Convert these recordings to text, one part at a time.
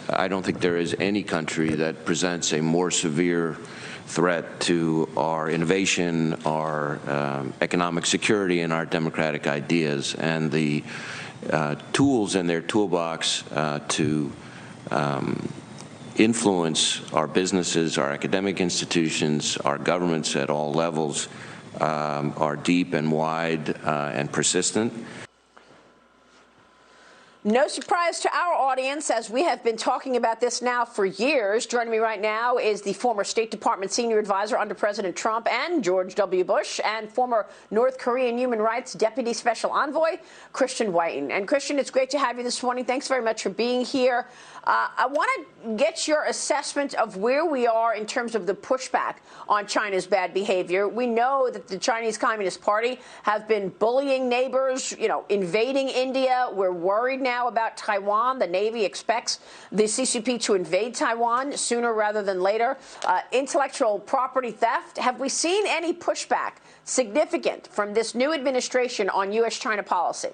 I don't think there is any country that presents a more severe threat to our innovation, our economic security, and our democratic ideas. And the tools in their toolbox to influence our businesses, our academic institutions, our governments at all levels are deep and wide and persistent. No surprise to our audience, as we have been talking about this now for years. Joining me right now is the former State Department senior advisor under President Trump and George W. Bush, and former North Korean human rights deputy special envoy, Christian Whiton. And Christian, it's great to have you this morning. Thanks very much for being here. I want to get your assessment of where we are in terms of the pushback on China's bad behavior. We know that the Chinese Communist Party have been bullying neighbors, invading India. We're worried now about Taiwan. The Navy expects the CCP to invade Taiwan sooner rather than later. Intellectual property theft. Have we seen any pushback significant from this new administration on U.S.-China policy?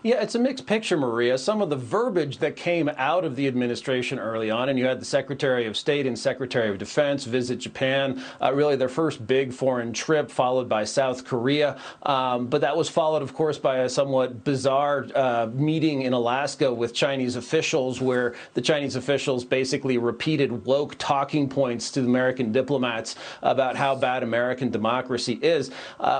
Yeah, it's a mixed picture, Maria. Some of the verbiage that came out of the administration early on, and you had the Secretary of State and Secretary of Defense visit Japan, really their first big foreign trip, followed by South Korea. But that was followed, of course, by a somewhat bizarre meeting in Alaska with Chinese officials, where the Chinese officials basically repeated woke talking points to American diplomats about how bad American democracy is.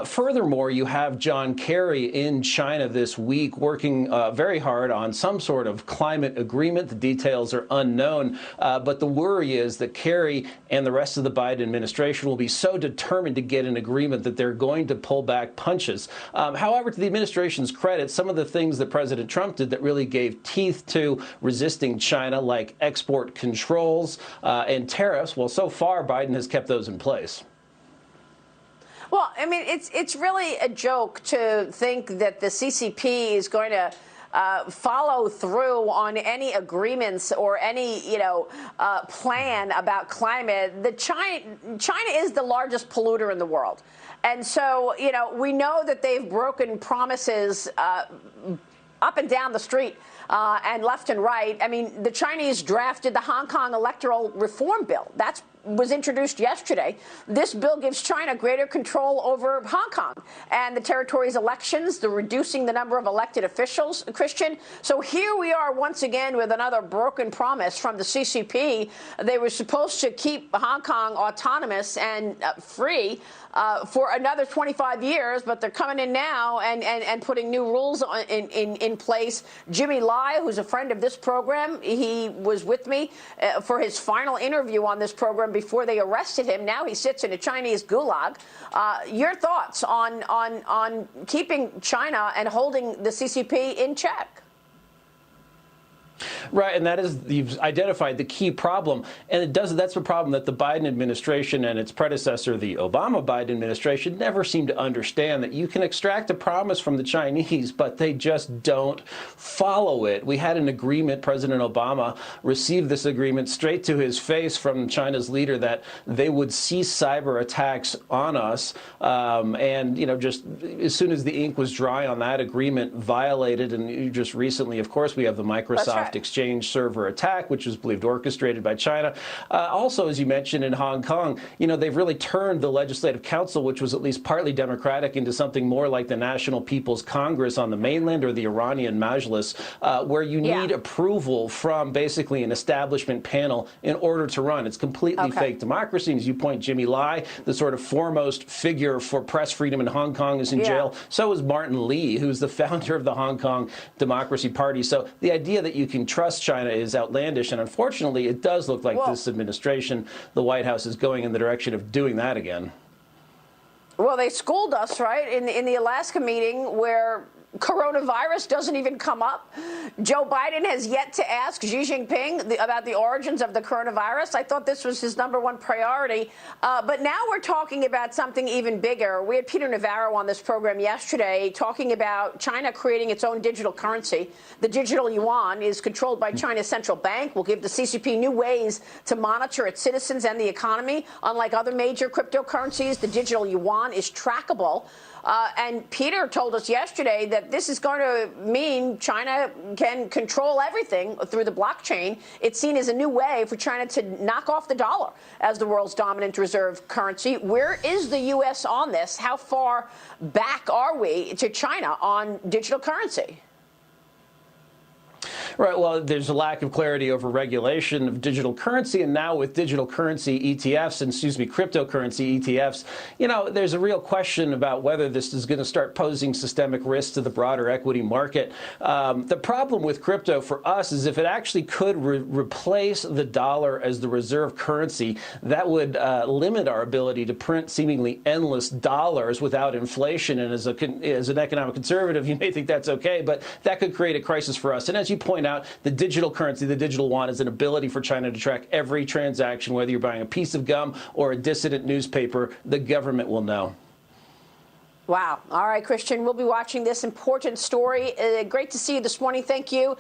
Furthermore, you have John Kerry in China this week working very hard on some sort of climate agreement. The details are unknown, but the worry is that Kerry and the rest of the Biden administration will be so determined to get an agreement that they're going to pull back punches. However, to the administration's credit, some of the things that President Trump did that really gave teeth to resisting China, like export controls and tariffs, well, so far Biden has kept those in place. Well, I mean, it's really a joke to think that the CCP is going to follow through on any agreements or any, plan about climate. China is the largest polluter in the world. And so, we know that they've broken promises up and down the street and left and right. I mean, the Chinese drafted the Hong Kong electoral reform bill. That was introduced yesterday. This bill gives China greater control over Hong Kong and the territory's elections, the reducing the number of elected officials, Christian. So here we are once again with another broken promise from the CCP. They were supposed to keep Hong Kong autonomous and free for another 25 years, but they're coming in now and putting new rules in place. Jimmy Lai, who's a friend of this program, he was with me for his final interview on this program before they arrested him. Now he sits in a Chinese gulag. Your thoughts on keeping China and holding the CCP in check? Right, and that is, you've identified the key problem, and that's the problem that the Biden administration and its predecessor, the Obama-Biden administration, never seemed to understand, that you can extract a promise from the Chinese, but they just don't follow it. We had an agreement, President Obama received this agreement straight to his face from China's leader, that they would cease cyber attacks on us, and, just as soon as the ink was dry on that agreement, violated, and just recently, of course, we have the Microsoft Exchange server attack, which was believed orchestrated by China. Also, as you mentioned, in Hong Kong, they've really turned the Legislative Council, which was at least partly democratic, into something more like the National People's Congress on the mainland, or the Iranian Majlis, where you need approval from basically an establishment panel in order to run. It's completely fake democracy. And as you point, Jimmy Lai, the sort of foremost figure for press freedom in Hong Kong, is in jail. So is Martin Lee, who's the founder of the Hong Kong Democracy Party. So the idea that you can trust China is outlandish, and unfortunately it does look like this administration, the White House, is going in the direction of doing that again. Well, they schooled us, right, in the Alaska meeting, where coronavirus doesn't even come up. Joe Biden has yet to ask Xi Jinping about the origins of the coronavirus. I thought this was his #1 priority. But now we're talking about something even bigger. We had Peter Navarro on this program yesterday talking about China creating its own digital currency. The digital yuan is controlled by China's central bank, will give the CCP new ways to monitor its citizens and the economy. Unlike other major cryptocurrencies, the digital yuan is trackable. And Peter told us yesterday that this is going to mean China can control everything through the blockchain. It's seen as a new way for China to knock off the dollar as the world's dominant reserve currency. Where is the U.S. on this? How far back are we to China on digital currency? Right. Well, there's a lack of clarity over regulation of digital currency, and now with digital currency ETFs, and cryptocurrency ETFs, there's a real question about whether this is going to start posing systemic risks to the broader equity market. The problem with crypto for us is if it actually could replace the dollar as the reserve currency, that would limit our ability to print seemingly endless dollars without inflation. And as an economic conservative, you may think that's okay, but that could create a crisis for us. And as you point out, the digital currency, the digital yuan, is an ability for China to track every transaction, whether you're buying a piece of gum or a dissident newspaper. The government will know. Wow. All right, Christian, we'll be watching this important story. Great to see you this morning. Thank you.